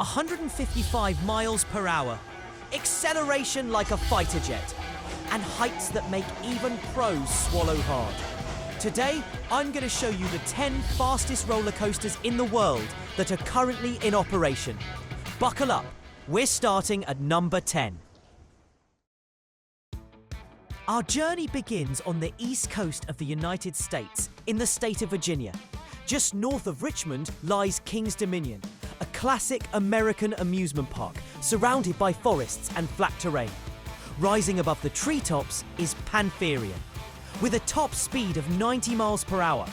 155 miles per hour, acceleration like a fighter jet, and heights that make even pros swallow hard. Today, I'm going to show you the 10 fastest roller coasters in the world that are currently in operation. Buckle up, we're starting at number 10. Our journey begins on the east coast of the United States, in the state of Virginia. Just north of Richmond lies King's Dominion, a classic American amusement park surrounded by forests and flat terrain. Rising above the treetops is Pantherian, with a top speed of 90 miles per hour,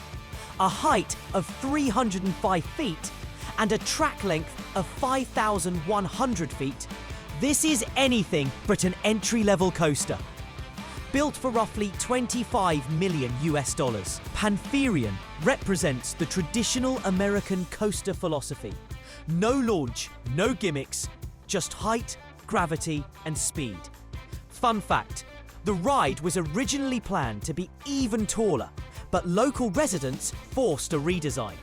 a height of 305 feet, and a track length of 5,100 feet. This is anything but an entry-level coaster. Built for roughly $25 million, Pantherian represents the traditional American coaster philosophy. No launch, no gimmicks, just height, gravity, and speed. Fun fact, the ride was originally planned to be even taller, but local residents forced a redesign.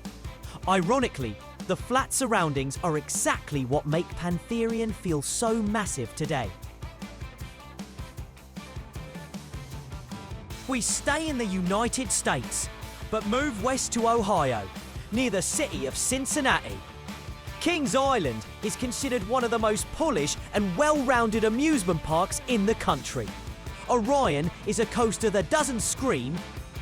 Ironically, the flat surroundings are exactly what make Pantherian feel so massive today. We stay in the United States, but move west to Ohio, near the city of Cincinnati. Kings Island is considered one of the most polished and well-rounded amusement parks in the country. Orion is a coaster that doesn't scream,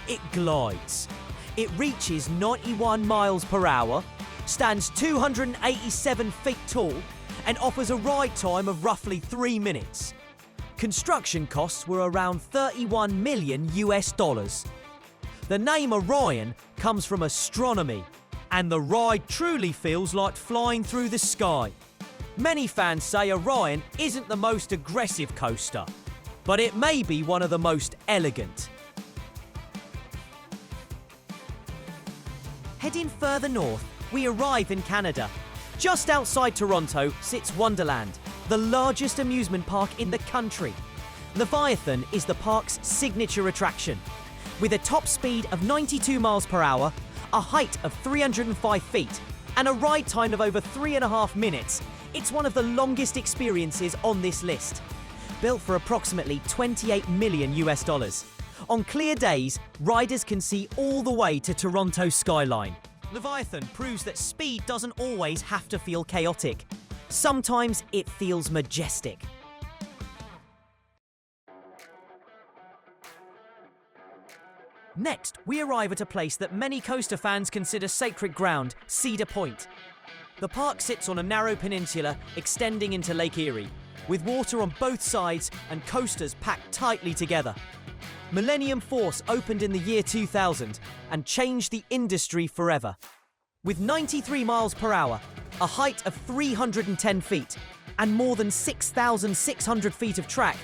it glides. It reaches 91 miles per hour, stands 287 feet tall, and offers a ride time of roughly 3 minutes. Construction costs were around $31 million. The name Orion comes from astronomy, and the ride truly feels like flying through the sky. Many fans say Orion isn't the most aggressive coaster, but it may be one of the most elegant. Heading further north, we arrive in Canada. Just outside Toronto sits Wonderland, the largest amusement park in the country. Leviathan is the park's signature attraction. With a top speed of 92 miles per hour, a height of 305 feet, and a ride time of over 3.5 minutes, it's one of the longest experiences on this list. Built for approximately $28 million. On clear days, riders can see all the way to Toronto's skyline. Leviathan proves that speed doesn't always have to feel chaotic. Sometimes it feels majestic. Next, we arrive at a place that many coaster fans consider sacred ground, Cedar Point. The park sits on a narrow peninsula extending into Lake Erie, with water on both sides and coasters packed tightly together. Millennium Force opened in the year 2000 and changed the industry forever. With 93 miles per hour, a height of 310 feet, and more than 6,600 feet of track,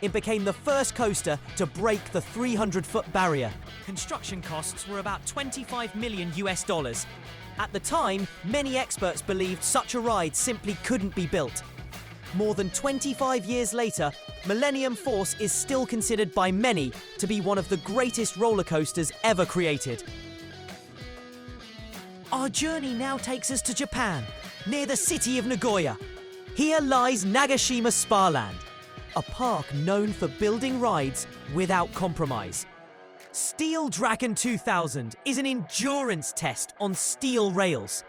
it became the first coaster to break the 300-foot barrier. Construction costs were about $25 million. At the time, many experts believed such a ride simply couldn't be built. More than 25 years later, Millennium Force is still considered by many to be one of the greatest roller coasters ever created. Our journey now takes us to Japan, near the city of Nagoya. Here lies Nagashima Spa-Land, a park known for building rides without compromise. Steel Dragon 2000 is an endurance test on steel rails.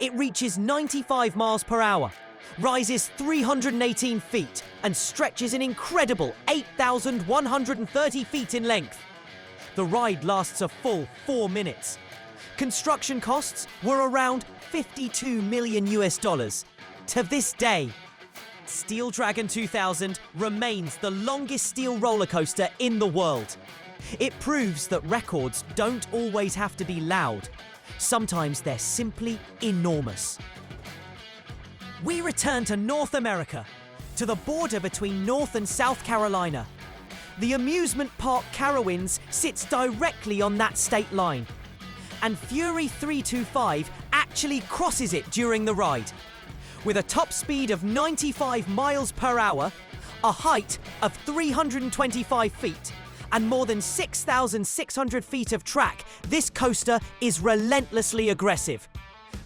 It reaches 95 miles per hour, rises 318 feet, and stretches an incredible 8,130 feet in length. The ride lasts a full 4 minutes. Construction costs were around $52 million. To this day, Steel Dragon 2000 remains the longest steel roller coaster in the world. It proves that records don't always have to be loud. Sometimes they're simply enormous. We return to North America, to the border between North and South Carolina. The amusement park Carowinds sits directly on that state line, and Fury 325 actually crosses it during the ride. With a top speed of 95 miles per hour, a height of 325 feet, and more than 6,600 feet of track, this coaster is relentlessly aggressive.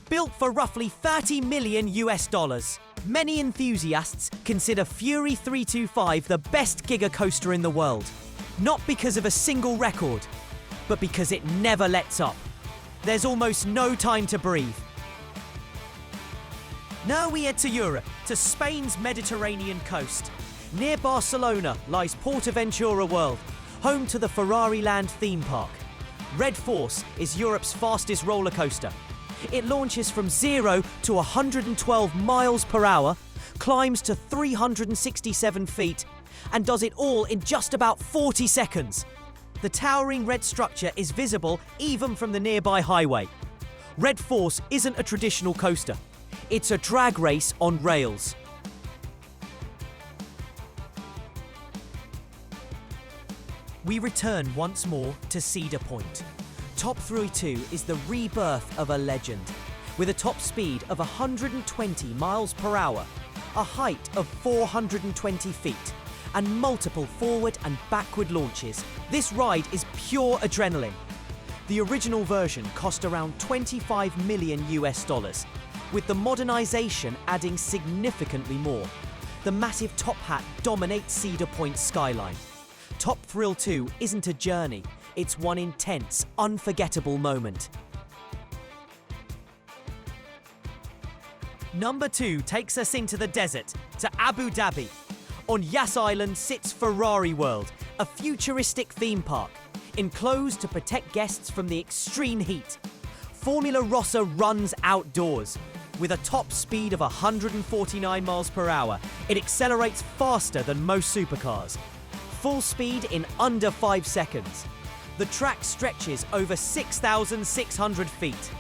Built for roughly 30 million US dollars. Many enthusiasts consider Fury 325 the best giga coaster in the world. Not because of a single record, but because it never lets up. There's almost no time to breathe. Now we head to Europe, to Spain's Mediterranean coast. Near Barcelona lies PortAventura World, home to the Ferrari Land theme park. Red Force is Europe's fastest roller coaster. It launches from 0 to 112 miles per hour, climbs to 367 feet, and does it all in just about 40 seconds. The towering red structure is visible even from the nearby highway. Red Force isn't a traditional coaster. It's a drag race on rails. We return once more to Cedar Point. Top Thrill 2 is the rebirth of a legend. With a top speed of 120 miles per hour, a height of 420 feet, and multiple forward and backward launches, this ride is pure adrenaline. The original version cost around 25 million US dollars, with the modernization adding significantly more. The massive top hat dominates Cedar Point's skyline. Top Thrill 2 isn't a journey, it's one intense, unforgettable moment. Number 2 takes us into the desert, to Abu Dhabi. On Yas Island sits Ferrari World, a futuristic theme park, enclosed to protect guests from the extreme heat. Formula Rossa runs outdoors. With a top speed of 149 miles per hour, it accelerates faster than most supercars. Full speed in under 5 seconds. The track stretches over 6,600 feet.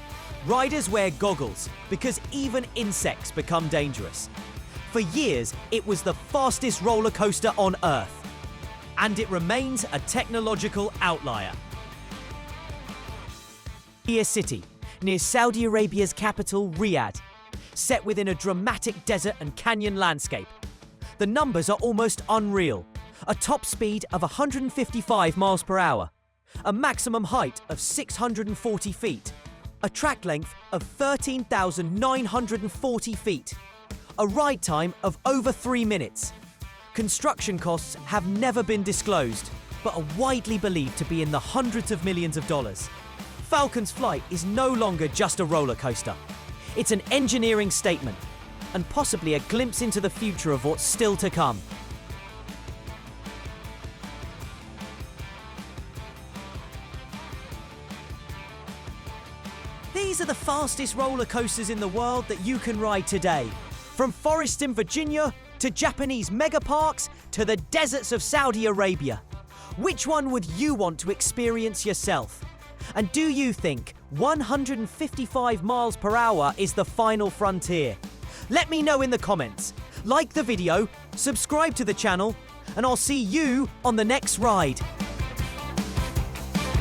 Riders wear goggles because even insects become dangerous. For years, it was the fastest roller coaster on Earth. And it remains a technological outlier. Qiddiya City, near Saudi Arabia's capital, Riyadh, set within a dramatic desert and canyon landscape. The numbers are almost unreal. A top speed of 155 miles per hour, a maximum height of 640 feet, a track length of 13,940 feet, a ride time of over 3 minutes. Construction costs have never been disclosed, but are widely believed to be in the hundreds of millions of dollars. Falcon's flight is no longer just a roller coaster. It's an engineering statement, and possibly a glimpse into the future of what's still to come. These are the fastest roller coasters in the world that you can ride today. From forests in Virginia, to Japanese mega parks, to the deserts of Saudi Arabia. Which one would you want to experience yourself? And do you think 155 miles per hour is the final frontier? Let me know in the comments. Like the video, subscribe to the channel, and I'll see you on the next ride.